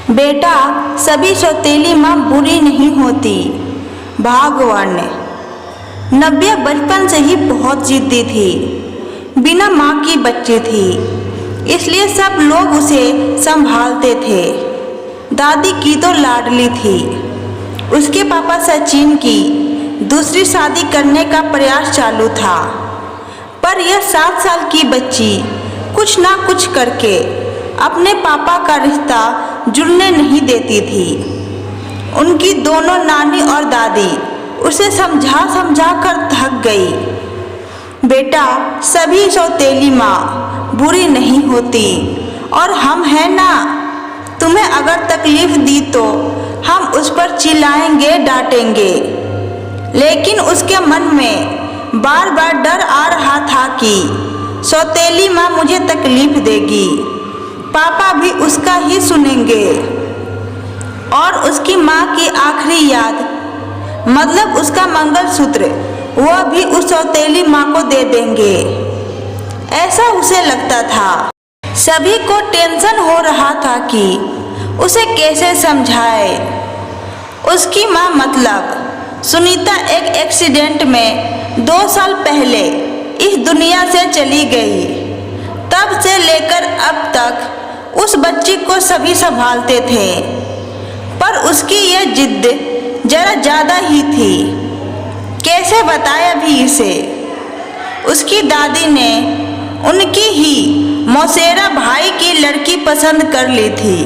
बेटा, सभी सौतेली माँ बुरी नहीं होती। भगवान ने नव्या बचपन से ही बहुत जिद्दी थी। बिना माँ की बच्ची थी, इसलिए सब लोग उसे संभालते थे। दादी की तो लाडली थी। उसके पापा सचिन की दूसरी शादी करने का प्रयास चालू था, पर यह 7 साल की बच्ची कुछ ना कुछ करके अपने पापा का रिश्ता जुड़ने नहीं देती थी। उनकी दोनों नानी और दादी उसे समझा समझा कर थक गई। बेटा, सभी सौतेली माँ बुरी नहीं होती और हम हैं ना। तुम्हें अगर तकलीफ दी तो हम उस पर चिल्लाएंगे, डांटेंगे। लेकिन उसके मन में बार बार डर आ रहा था कि सौतेली माँ मुझे तकलीफ देगी, पापा भी उसका ही सुनेंगे और उसकी माँ की आखिरी याद, मतलब उसका मंगलसूत्र, वह भी उस सौतेली माँ को दे देंगे। ऐसा उसे लगता था। सभी को टेंशन हो रहा था कि उसे कैसे समझाए। उसकी माँ, मतलब सुनीता, एक एक्सीडेंट में 2 साल पहले इस दुनिया से चली गई। तब से लेकर अब तक उस बच्ची को सभी संभालते थे, पर उसकी यह जिद जरा ज़्यादा ही थी। कैसे बताया भी इसे। उसकी दादी ने उनकी ही मौसेरा भाई की लड़की पसंद कर ली थी।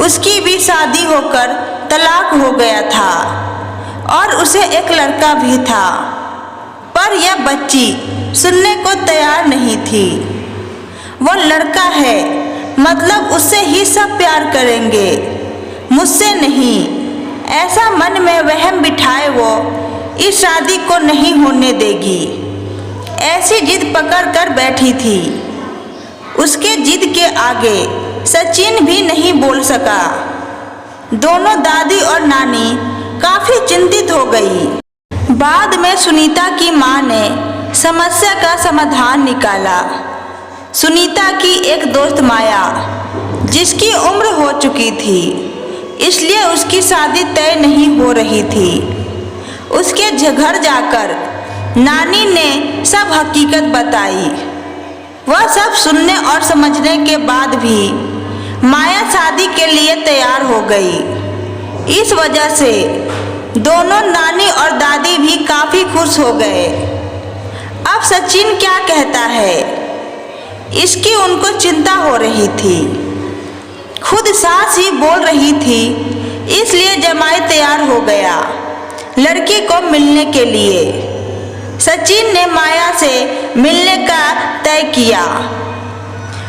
उसकी भी शादी होकर तलाक हो गया था और उसे एक लड़का भी था, पर यह बच्ची सुनने को तैयार नहीं थी। वो लड़का है, मतलब उससे ही सब प्यार करेंगे, मुझसे नहीं। ऐसा मन में वहम बिठाए वो इस शादी को नहीं होने देगी। ऐसी जिद पकड़ कर बैठी थी। उसके जिद के आगे सचिन भी नहीं बोल सका। दोनों दादी और नानी काफी चिंतित हो गई। बाद में सुनीता की माँ ने समस्या का समाधान निकाला। सुनीता की एक दोस्त माया, जिसकी उम्र हो चुकी थी, इसलिए उसकी शादी तय नहीं हो रही थी। उसके घर जाकर नानी ने सब हकीकत बताई। वह सब सुनने और समझने के बाद भी माया शादी के लिए तैयार हो गई। इस वजह से दोनों नानी और दादी भी काफी खुश हो गए। अब सचिन क्या कहता है, इसकी उनको चिंता हो रही थी। खुद सास ही बोल रही थी, इसलिए जमाई तैयार हो गया लड़की को मिलने के लिए। सचिन ने माया से मिलने का तय किया।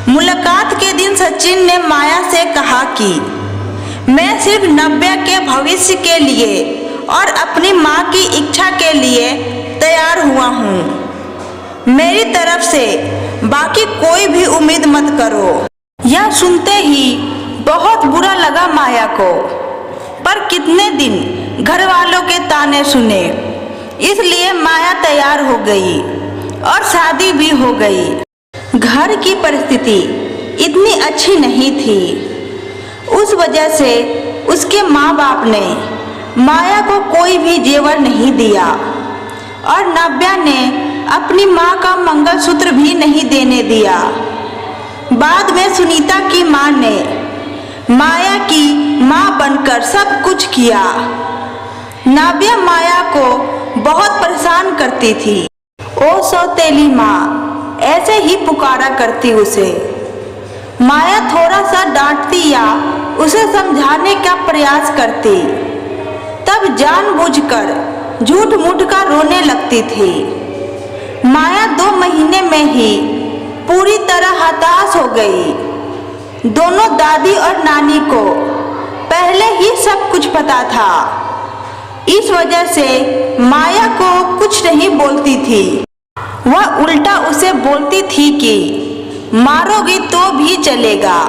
मुलाकात के दिन सचिन ने माया से कहा कि मैं सिर्फ नव्या के भविष्य के लिए और अपनी माँ की इच्छा के लिए तैयार हुआ हूँ। मेरी तरफ से बाकी कोई भी उम्मीद मत करो। यह सुनते ही बहुत बुरा लगा माया को, पर कितने दिन घर वालों के ताने सुने, इसलिए माया तैयार हो गई और शादी भी हो गई। घर की परिस्थिति इतनी अच्छी नहीं थी। उस वजह से उसके माँ बाप ने माया को कोई भी जेवर नहीं दिया और नव्या ने अपनी माँ का मंगलसूत्र भी नहीं देने दिया। बाद में सुनीता की माँ ने माया की माँ बनकर सब कुछ किया। नव्या माया को बहुत परेशान करती थी। ओ सौतेली माँ, ऐसे ही पुकारा करती उसे। माया थोड़ा सा डांटती या उसे समझाने का प्रयास करती, तब जानबूझकर झूठ मूठ का रोने लगती थी। माया 2 महीने में ही पूरी तरह हताश हो गई। दोनों दादी और नानी को पहले ही सब कुछ पता था। इस वजह से माया को कुछ नहीं बोलती थी। वह उल्टा उसे बोलती थी कि मारोगी तो भी चलेगा,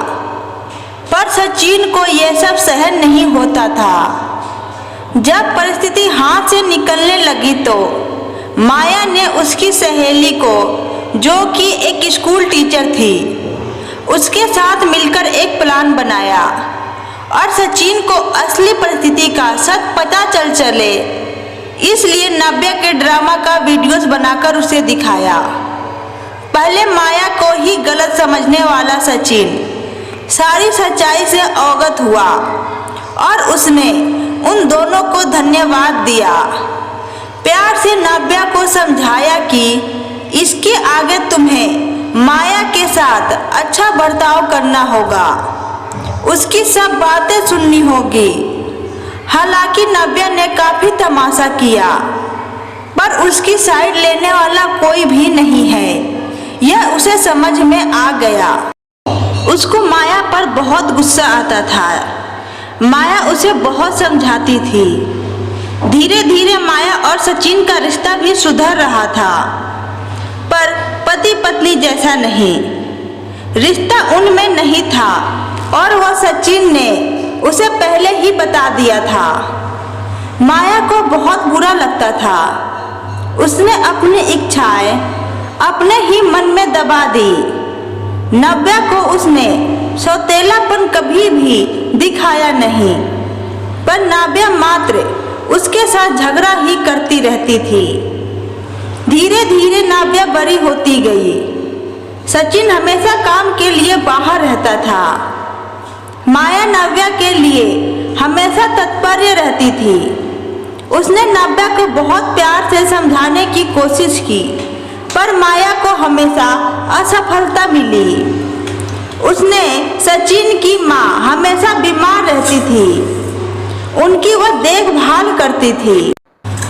पर सचिन को यह सब सहन नहीं होता था। जब परिस्थिति हाथ से निकलने लगी तो माया ने उसकी सहेली को, जो कि एक स्कूल टीचर थी, उसके साथ मिलकर एक प्लान बनाया और सचिन को असली परिस्थिति का सच पता चले, इसलिए नव्या के ड्रामा का वीडियोस बनाकर उसे दिखाया। पहले माया को ही गलत समझने वाला सचिन सारी सच्चाई से अवगत हुआ और उसने उन दोनों को धन्यवाद दिया। प्यार से नव्या को समझाया कि इसके आगे तुम्हें माया के साथ अच्छा बर्ताव करना होगा, उसकी सब बातें सुननी होगी। हालांकि नव्या ने काफी तमाशा किया, पर उसकी साइड लेने वाला कोई भी नहीं है, यह उसे समझ में आ गया। उसको माया पर बहुत गुस्सा आता था। माया उसे बहुत समझाती थी। धीरे धीरे माया और सचिन का रिश्ता भी सुधर रहा था, पर पति पत्नी जैसा नहीं। रिश्ता उनमें नहीं था और वह सचिन ने उसे पहले ही बता दिया था। माया को बहुत बुरा लगता था। उसने अपनी इच्छाएं अपने ही मन में दबा दी। नव्या को उसने सौतेलापन कभी भी दिखाया नहीं, पर नव्या मात्र उसके साथ झगड़ा ही करती रहती थी। धीरे धीरे नव्या बड़ी होती गई। सचिन हमेशा काम के लिए बाहर रहता था। माया नव्या के लिए हमेशा तत्पर रहती थी। उसने नव्या को बहुत प्यार से समझाने की कोशिश की, पर माया को हमेशा असफलता मिली। उसने सचिन की माँ हमेशा बीमार रहती थी, उनकी वह देखभाल करती थी।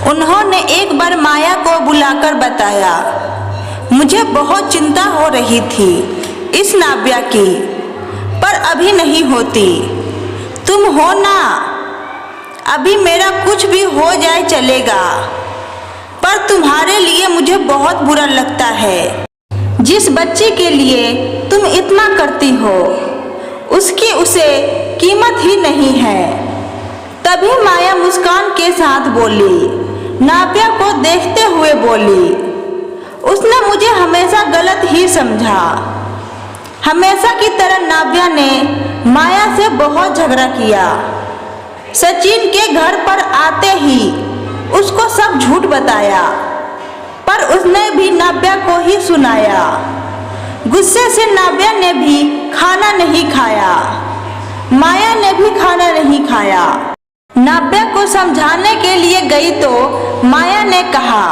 उन्होंने एक बार माया को बुलाकर बताया, मुझे बहुत चिंता हो रही थी इस नव्या की, पर अभी नहीं होती। तुम हो ना, अभी मेरा कुछ भी हो जाए चलेगा, पर तुम्हारे लिए मुझे बहुत बुरा लगता है। जिस बच्चे के लिए तुम इतना करती हो, उसकी उसे कीमत ही नहीं है। तभी माया मुस्कान के साथ बोली, नव्या को देखते हुए बोली, उसने मुझे हमेशा गलत ही समझा। हमेशा की तरह नव्या ने माया से बहुत झगड़ा किया। सचिन के घर पर आते ही उसको सब झूठ बताया, पर उसने भी नव्या को ही सुनाया। गुस्से से नव्या ने भी खाना नहीं खाया, माया ने भी खाना नहीं खाया। नव्या को समझाने के लिए गई तो माया ने कहा,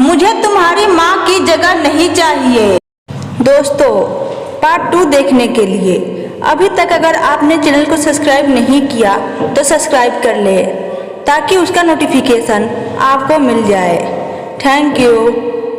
मुझे तुम्हारी माँ की जगह नहीं चाहिए। दोस्तों, पार्ट 2 देखने के लिए अभी तक अगर आपने चैनल को सब्सक्राइब नहीं किया तो सब्सक्राइब कर ले, ताकि उसका नोटिफिकेशन आपको मिल जाए। Thank you.